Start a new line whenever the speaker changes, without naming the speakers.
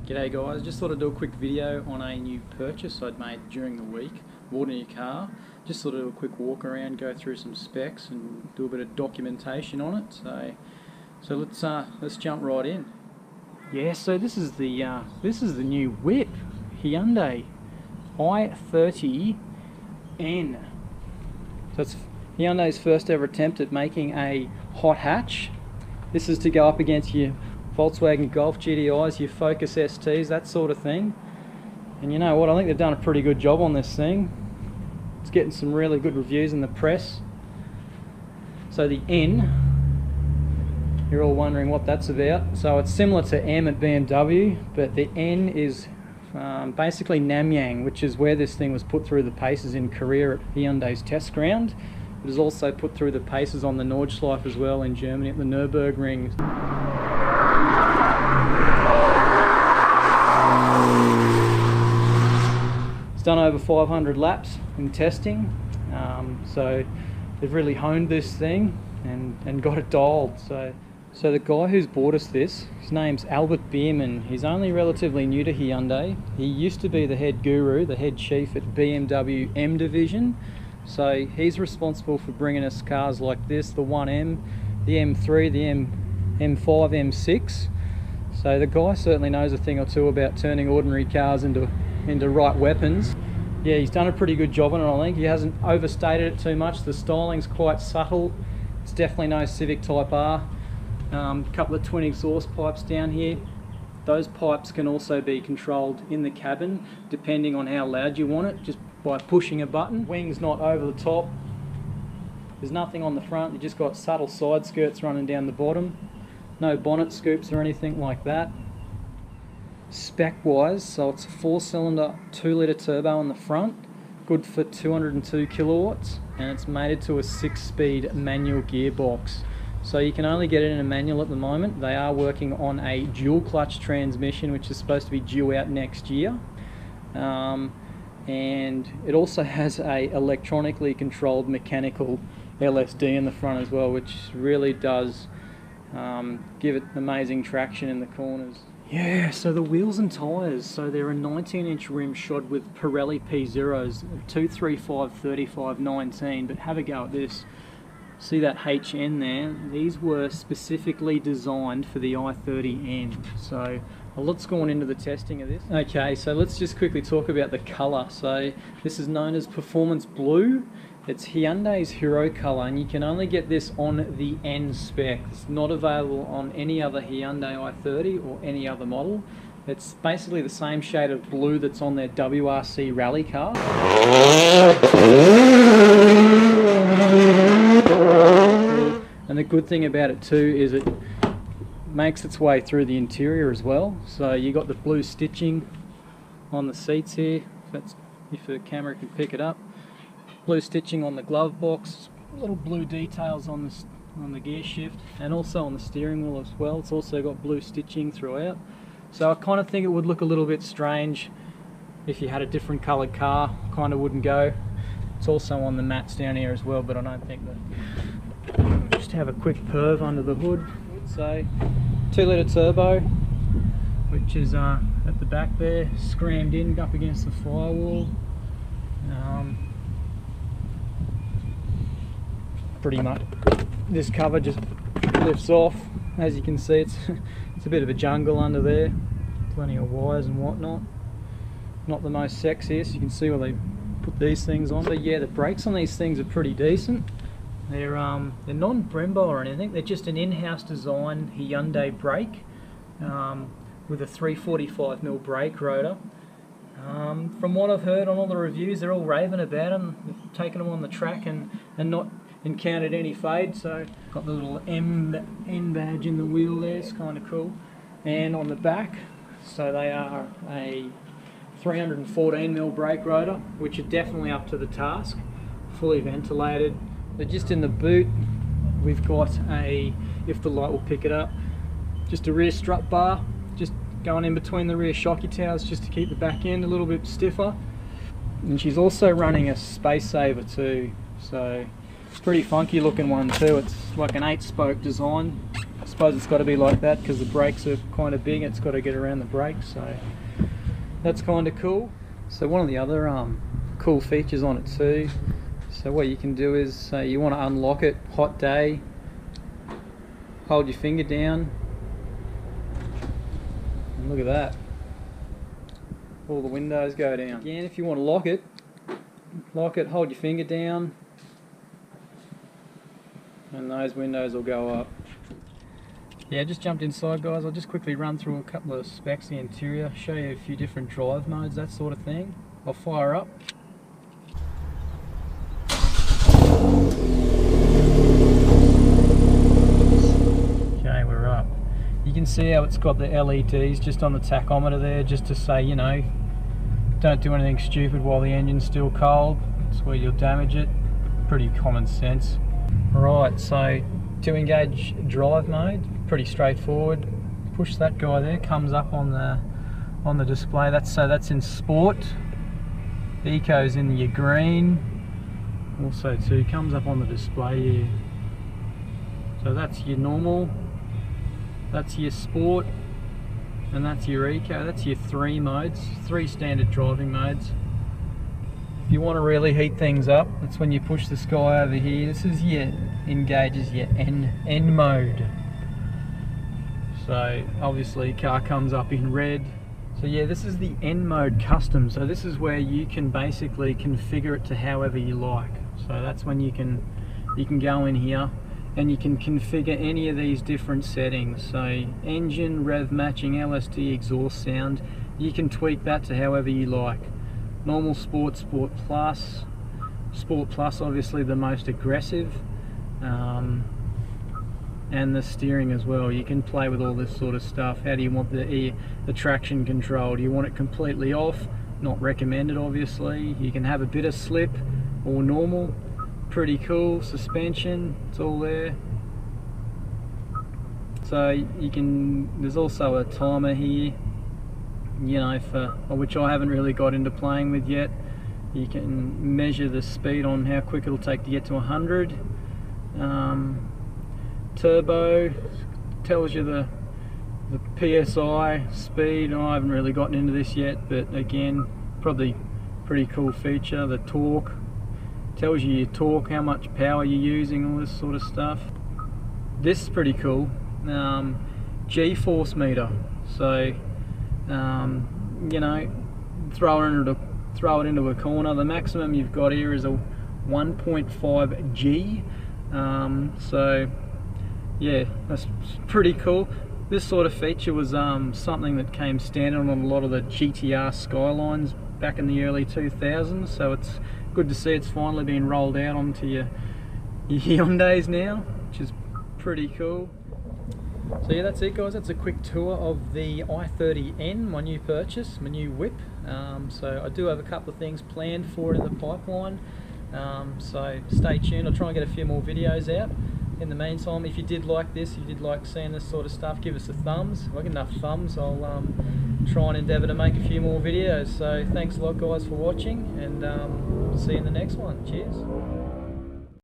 G'day guys, just thought I'd do a quick video on a new purchase I'd made during the week. Bought a new car, just thought I'd do a quick walk around, go through some specs and do a bit of documentation on it. So let's jump right in. Yeah, so this is the new whip, Hyundai i30N. So it's Hyundai's first ever attempt at making a hot hatch. This is to go up against your Volkswagen Golf GTIs, your Focus STs, that sort of thing. And you know what, I think they've done a pretty good job on this thing. It's getting some really good reviews in the press. So the N, you're all wondering what that's about. So it's similar to M at BMW, but the N is basically Namyang, which is where this thing was put through the paces in Korea at Hyundai's test ground. It was also put through the paces on the Nordschleife as well in Germany at the Nürburgring. It's done over 500 laps in testing, so they've really honed this thing and got it dialed. So the guy who's bought us this, his name's Albert Biermann. He's only relatively new to Hyundai. He used to be the head guru, the head chief at BMW M division. So he's responsible for bringing us cars like this, the 1M, the M3, the M5, M6. So the guy certainly knows a thing or two about turning ordinary cars into right weapons. Yeah, he's done a pretty good job on it, I think. He hasn't overstated it too much. The styling's quite subtle. It's definitely no Civic Type R. Couple of twin exhaust pipes down here. Those pipes can also be controlled in the cabin depending on how loud you want it, just by pushing a button. Wings not over the top. There's nothing on the front. You just got subtle side skirts running down the bottom. No bonnet scoops or anything like that. Spec wise, so it's a 4-cylinder 2-litre turbo on the front, good for 202 kilowatts, and it's mated to a 6-speed manual gearbox. So you can only get it in a manual at the moment. They are working on a dual clutch transmission, which is supposed to be due out next year. And it also has a electronically controlled mechanical LSD in the front as well, which really does give it amazing traction in the corners. Yeah, so the wheels and tyres, so they're a 19-inch rim shod with Pirelli P0s, 235/35/19, but have a go at this. See that HN there? These were specifically designed for the i30N. So a lot's gone into the testing of this. Okay, so let's just quickly talk about the colour. So this is known as Performance Blue. It's Hyundai's hero colour, and you can only get this on the N spec. It's not available on any other Hyundai i30 or any other model. It's basically the same shade of blue that's on their WRC rally car. And the good thing about it too is it makes its way through the interior as well. So you got the blue stitching on the seats here, if the camera can pick it up. Blue stitching on the glove box, little blue details on the gear shift, and also on the steering wheel as well. It's also got blue stitching throughout. So I kind of think it would look a little bit strange if you had a different coloured car. Kind of wouldn't go. It's also on the mats down here as well, but I don't think that. Just have a quick perv under the hood. So 2-litre turbo, which is at the back there, scrammed in up against the firewall. Pretty much this cover just lifts off. As you can see, it's a bit of a jungle under there, plenty of wires and whatnot. Not the most sexiest. You can see where they put these things on. So yeah, the brakes on these things are pretty decent. They're non-Brembo or anything. They're just an in-house design Hyundai brake with a 345mm brake rotor. From what I've heard on all the reviews, they're all raving about them. They've taken them on the track and not encountered any fade. So got the little N badge in the wheel there. It's kind of cool. And on the back, so they are a 314mm brake rotor, which are definitely up to the task. Fully ventilated. But just in the boot, we've got if the light will pick it up, just a rear strut bar, just going in between the rear shocky towers just to keep the back end a little bit stiffer. And she's also running a space saver too, so it's a pretty funky looking one too. It's like an 8-spoke design, suppose it's got to be like that because the brakes are kind of big. It's got to get around the brakes, so that's kind of cool. So one of the other cool features on it too, so what you can do is, say you want to unlock it, hot day, hold your finger down, and look at that, all the windows go down. Again, if you want to lock it, hold your finger down, and those windows will go up. Yeah, just jumped inside, guys. I'll just quickly run through a couple of specs of the interior, show you a few different drive modes, that sort of thing. I'll fire up. Okay, we're up. You can see how it's got the LEDs just on the tachometer there, just to say, you know, don't do anything stupid while the engine's still cold. That's where you'll damage it. Pretty common sense. Right, so to engage drive mode, pretty straightforward. Push that guy there, comes up on the display. That's in sport. Eco's in your green. Also too, comes up on the display here. So that's your normal, that's your sport, and that's your eco. That's your 3 modes, 3 standard driving modes. If you want to really heat things up, that's when you push this guy over here. This is your engages your N mode. So obviously car comes up in red. So yeah, this is the N mode custom. So this is where you can basically configure it to however you like. So that's when you can go in here and you can configure any of these different settings. So engine, rev matching, LSD, exhaust sound, you can tweak that to however you like. Normal, sport, sport plus obviously the most aggressive, and the steering as well. You can play with all this sort of stuff. How do you want the traction control? Do you want it completely off? Not recommended, obviously. You can have a bit of slip or normal. Pretty cool. Suspension, it's all there. So you can, there's also a timer here, you know, for which I haven't really got into playing with yet. You can measure the speed on how quick it'll take to get to 100. Turbo tells you the PSI speed. I haven't really gotten into this yet, but again, probably pretty cool feature. The torque tells you your torque, how much power you're using, all this sort of stuff. This is pretty cool. G-force meter. So you know, throw it into a corner. The maximum you've got here is a 1.5 G. So yeah, that's pretty cool. This sort of feature was something that came standard on a lot of the GTR Skylines back in the early 2000s, so it's good to see it's finally been rolled out onto your Hyundais now, which is pretty cool. So yeah, that's it, guys. That's a quick tour of the i30N, my new purchase, my new whip. So I do have a couple of things planned for it in the pipeline, so stay tuned. I'll try and get a few more videos out. In the meantime, if you did like this, you did like seeing this sort of stuff, give us a thumbs. If I get enough thumbs, I'll try and endeavour to make a few more videos. So thanks a lot, guys, for watching, and see you in the next one. Cheers.